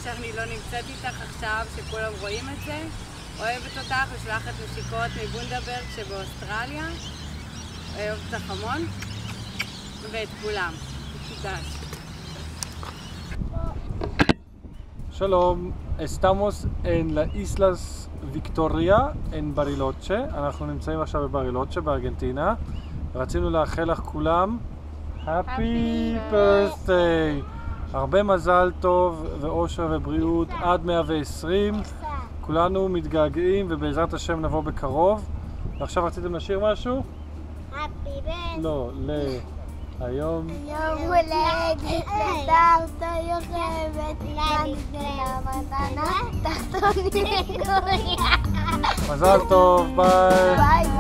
שאני לא נמצאת איתך עכשיו, שכולם רואים את זה. אוהבת אותך, משלחת נשיקות מבונדברג שבאוסטרליה. אוהבת אותך המון. ואת כולם. תודה. שלום, estamos en la Islas Victoria, en Bariloche. אנחנו נמצאים עכשיו בברילוצ'ה בארגנטינה. רצינו לאחל לך כולם Happy Birthday! הרבה מזל טוב ואושר ובריאות עד 120. כולנו מתגעגעים ובעזרת השם נבוא בקרוב. ועכשיו רציתם לשיר משהו? Happy Birthday! לא, היום יום הולדת לתחת יוכבת נתנה מתנה תחתונים גוריה. מזל טוב, ביי! ביי